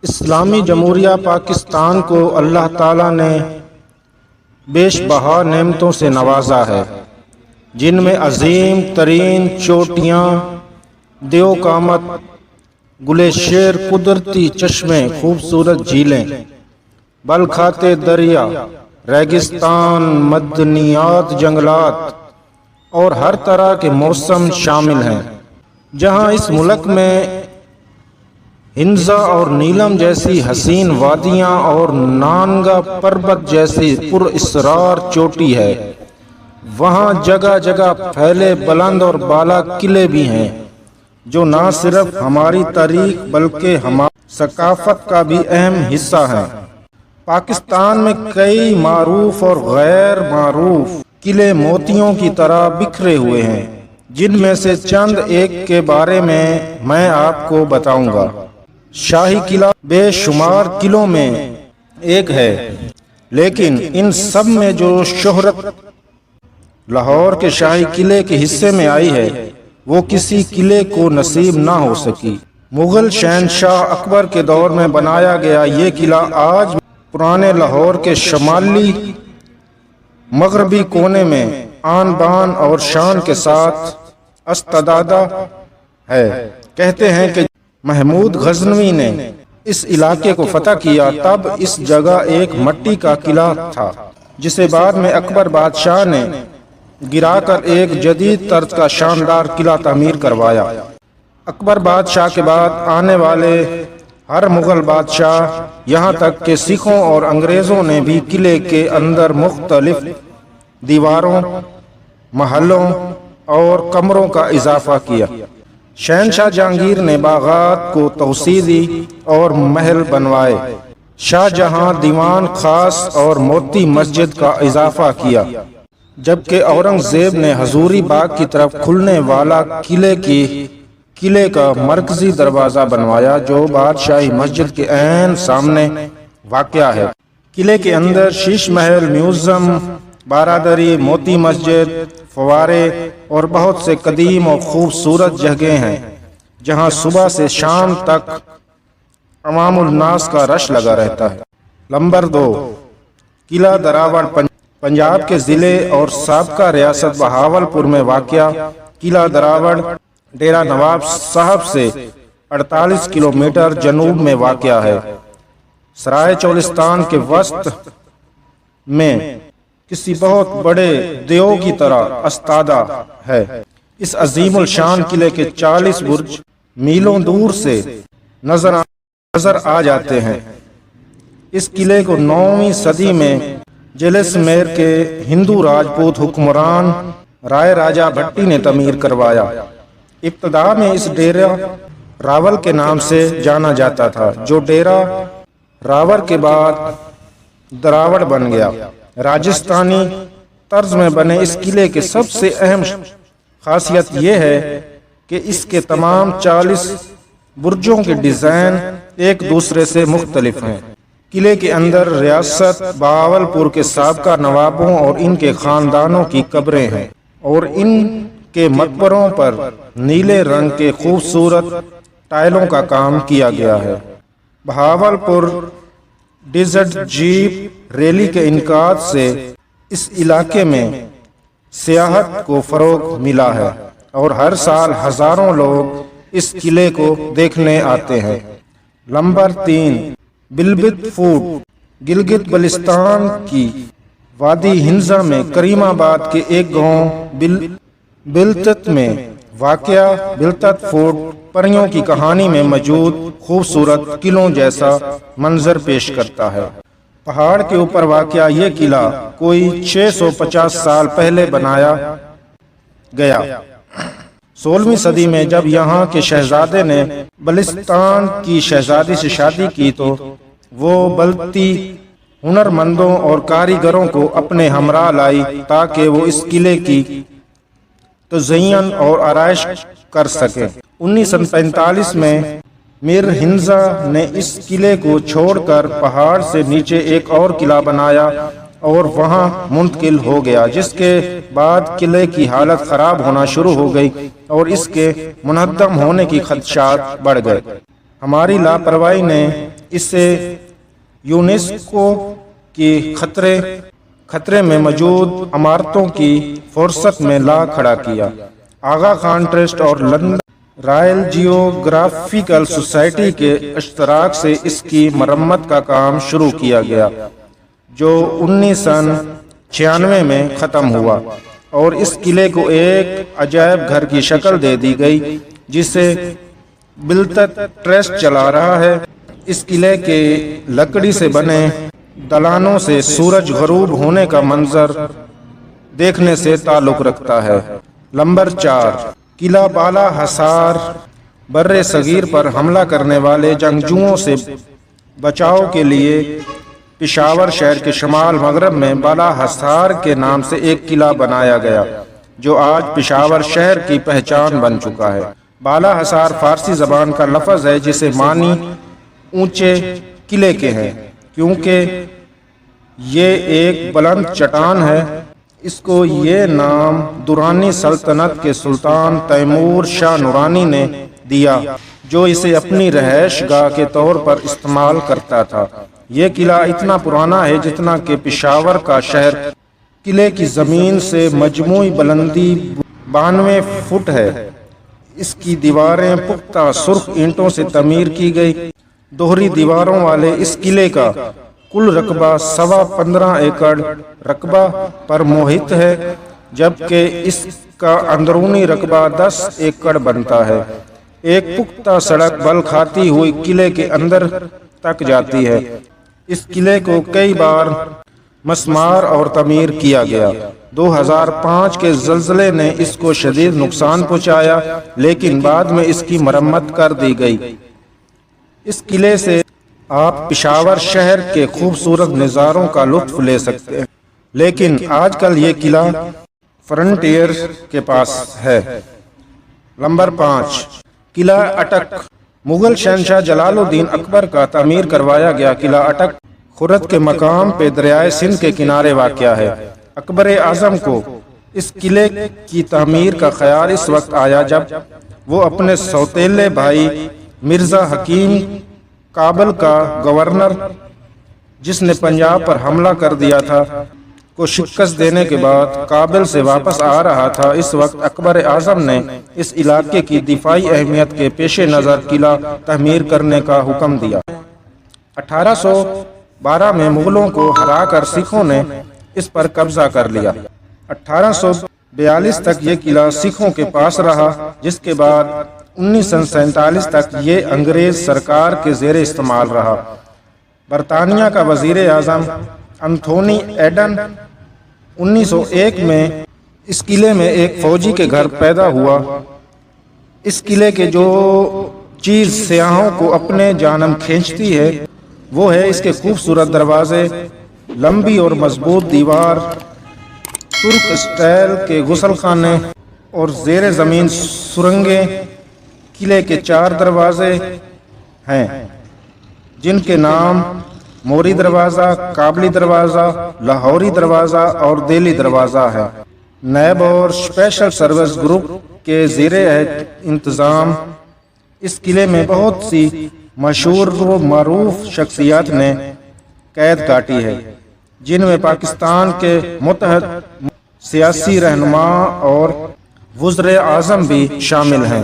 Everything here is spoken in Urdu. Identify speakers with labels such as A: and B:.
A: اسلامی جمہوریہ پاکستان کو اللہ تعالیٰ نے بیش بہا نعمتوں سے نوازا ہے، جن میں عظیم ترین چوٹیاں، دیو قامت، گلیشیر، قدرتی چشمے، خوبصورت جھیلیں، بل کھاتے دریا، ریگستان، معدنیات، جنگلات اور ہر طرح کے موسم شامل ہیں۔ جہاں اس ملک میں ہنزا اور نیلم جیسی حسین وادیاں اور نانگا پربت جیسی پر اسرار چوٹی ہے، وہاں جگہ جگہ پھیلے بلند اور بالا قلعے بھی ہیں، جو نہ صرف ہماری تاریخ بلکہ ہماری ثقافت کا بھی اہم حصہ ہیں۔ پاکستان میں کئی معروف اور غیر معروف قلعے موتیوں کی طرح بکھرے ہوئے ہیں، جن میں سے چند ایک کے بارے میں آپ کو بتاؤں گا۔ شاہی قلعہ بے شمار قلعوں میں ایک ہے، لیکن ان سب میں جو شہرت لاہور کے شاہی قلعے کے حصے میں آئی ہے، وہ کسی قلعے کو نصیب نہ ہو سکی۔ مغل شہنشاہ اکبر کے دور میں بنایا گیا یہ قلعہ آج پرانے لاہور کے شمالی مغربی کونے میں آن بان اور شان کے ساتھ استدادہ ہے۔ کہتے ہیں کہ محمود غزنوی نے اس علاقے کو فتح کیا، تب اس جگہ ایک مٹی کا قلعہ تھا، جسے بعد میں اکبر بادشاہ نے گرا کر ایک جدید طرز کا شاندار قلعہ تعمیر کروایا۔ اکبر بادشاہ کے بعد آنے والے ہر مغل بادشاہ، یہاں تک کہ سکھوں اور انگریزوں نے بھی قلعے کے اندر مختلف دیواروں، محلوں اور کمروں کا اضافہ کیا۔ شہنشاہ جہانگیر نے باغات کو توسیع دی اور محل بنوائے۔ شاہ جہاں دیوان خاص اور موتی مسجد کا اضافہ کیا، جبکہ اورنگزیب نے حضوری باغ کی طرف کھلنے والا قلعے کا مرکزی دروازہ بنوایا، جو بادشاہی مسجد کے عین سامنے واقع ہے۔ قلعے کے اندر شیش محل، میوزیم، بارادری، موتی مسجد، فوارے اور بہت سے قدیم اور خوبصورت جگہیں ہیں، جہاں صبح سے شام تک عوام الناس کا رش لگا رہتا ہے۔ نمبر 2، قلعہ دراوڑ پنجاب کے ضلع اور سابقہ ریاست بہاولپور میں واقع قلعہ دراوڑ ڈیرہ نواب صاحب سے 48 کلومیٹر جنوب میں واقع ہے۔ سرائے چولستان کے وسط میں کسی بہت بڑے دیو کی طرح استادہ ہے۔ اس عظیم الشان قلعے کے 40 برج میلوں دور سے نظر آ جاتے ہیں۔ اس قلعے کو 9ویں صدی میں جیسلمیر کے ہندو راجپوت حکمران رائے راجہ بھٹی نے تعمیر کروایا۔ ابتدا میں اس ڈیرہ راول کے نام سے جانا جاتا تھا، جو ڈیرہ راور کے بعد دراوڑ بن گیا۔ راجستھانی طرز میں بنے اس قلعے کے سب سے اہم خاصیت یہ ہے کہ اس کے تمام 40 برجوں کے ڈیزائن ایک دوسرے سے مختلف ہیں۔ قلعے کے اندر ریاست بہاولپور کے سابقہ نوابوں اور ان کے خاندانوں کی قبریں ہیں، اور ان کے مقبروں پر نیلے رنگ کے خوبصورت ٹائلوں کا کام کیا گیا ہے۔ بہاولپور ڈیزرٹ جیپ ریلی کے انعقاد سے اس علاقے میں سیاحت کو فروغ ملا ہے، اور ہر سال ہزاروں لوگ اس قلعے کو دیکھنے آتے ہیں۔ نمبر 3، بلبت فورٹ گلگت بلتستان کی وادی ہنزا میں کریم آباد کے ایک گاؤں بلتت میں واقع بلتت فورٹ پریوں کی کہانی میں موجود خوبصورت قلعوں جیسا منظر پیش کرتا ہے۔ پہاڑ کے اوپر واقع یہ قلعہ کوئی 650 سال پہلے بنایا گیا۔ 16ویں صدی میں جب یہاں کے شہزادے نے بلتستان کی شہزادی سے شادی کی، تو وہ بلتی ہنرمندوں اور کاریگروں کو اپنے ہمراہ لائی تاکہ وہ اس قلعے کی تزئین اور آرائش کر سکے۔ 1945 میں میر ہنزا نے اس قلعے کو چھوڑ کر پہاڑ سے نیچے ایک اور قلعہ بنایا اور وہاں منتقل ہو گیا، جس کے بعد قلعے کی حالت خراب ہونا شروع ہو گئی اور اس کے منہدم ہونے کی خدشات بڑھ گئے۔ ہماری لاپرواہی نے اسے یونیسکو کی خطرے میں موجود عمارتوں کی فہرست میں لا کھڑا کیا۔ آغا خان ٹرسٹ اور لندن رائل جیوگرافیکل سوسائٹی کے اشتراک سے اس کی مرمت کا کام شروع کیا گیا، جو 1996 میں ختم ہوا، اور اس قلعے کو ایک عجائب گھر کی شکل دے دی گئی جسے بلتت ٹرسٹ چلا رہا ہے۔ اس قلعے کے لکڑی سے بنے دلانوں سے سورج غروب ہونے کا منظر دیکھنے سے تعلق رکھتا ہے۔ نمبر 4، قلعہ بالا حصار بر صغیر پر حملہ کرنے والے جنگجوؤں سے بچاؤ کے لیے پشاور شہر کے شمال مغرب میں بالا حصار کے نام سے ایک قلعہ بنایا گیا، جو آج پشاور شہر کی پہچان بن چکا ہے۔ بالا حصار فارسی زبان کا لفظ ہے جسے معنی اونچے قلعے کے ہیں، کیونکہ یہ ایک بلند چٹان ہے۔ اس کو یہ نام درانی سلطنت کے سلطان تیمور شاہ نورانی نے دیا، جو اسے اپنی رہائش گاہ کے طور پر استعمال کرتا تھا۔ یہ قلعہ اتنا پرانا ہے جتنا کہ پشاور کا شہر۔ قلعے کی زمین سے مجموعی بلندی 92 فٹ ہے۔ اس کی دیواریں پختہ سرخ اینٹوں سے تعمیر کی گئی۔ دوہری دیواروں والے اس قلعے کا کل رقبہ 15.25 ایکڑ رقبہ پر محیط ہے، جبکہ اس کا اندرونی رقبہ 10 ایکڑ بنتا ہے۔ ایک پختہ سڑک بل کھاتی ہوئی قلعے کے اندر تک جاتی ہے۔ اس قلعے کو کئی بار مسمار اور تعمیر کیا گیا۔ 2005 کے زلزلے نے اس کو شدید نقصان پہنچایا، لیکن بعد میں اس کی مرمت کر دی گئی۔ اس قلعے سے آپ پشاور شہر کے خوبصورت نظاروں کا لطف لے سکتے ہیں، لیکن آج کل یہ قلعہ فرنٹیئر کے پاس ہے۔ نمبر 5، قلعہ اٹک مغل شہنشاہ جلال الدین اکبر کا تعمیر کروایا گیا قلعہ اٹک خرد کے مقام پہ دریائے سندھ کے کنارے واقع ہے۔ اکبر اعظم کو اس قلعے کی تعمیر کا خیال اس وقت آیا جب وہ اپنے سوتیلے بھائی مرزا حکیم کابل کا گورنر، جس نے پنجاب پر حملہ کر دیا تھا، کو شکست دینے کے بعد کابل سے واپس آ رہا تھا۔ اس وقت اکبر اعظم نے اس علاقے کی دفاعی اہمیت کے پیش نظر قلعہ تعمیر کرنے کا حکم دیا۔ 1812 میں مغلوں کو ہرا کر سکھوں نے اس پر قبضہ کر لیا۔ 1842 تک یہ قلعہ سکھوں کے پاس رہا، جس کے بعد 1947 تک یہ انگریز سرکار کے زیر استعمال رہا۔ برطانیہ کا وزیر اعظم انتھونی ایڈن 1901 میں اس قلعے میں ایک فوجی کے گھر پیدا ہوا۔ اس قلعے کے جو چیز سیاحوں کو اپنے جانب کھینچتی ہے وہ ہے اس کے خوبصورت دروازے، لمبی اور مضبوط دیوار، ترک اسٹائل کے غسل خانے اور زیر زمین سرنگیں۔ قلعے کے 4 دروازے ہیں، جن کے نام موری دروازہ، کابلی دروازہ، لاہوری دروازہ اور دہلی دروازہ ہے۔ نیب اور اسپیشل سروس گروپ کے زیر انتظام اس قلعے میں بہت سی مشہور و معروف شخصیات نے قید کاٹی ہے، جن میں پاکستان کے متحد سیاسی رہنما اور وزیر اعظم بھی شامل ہیں۔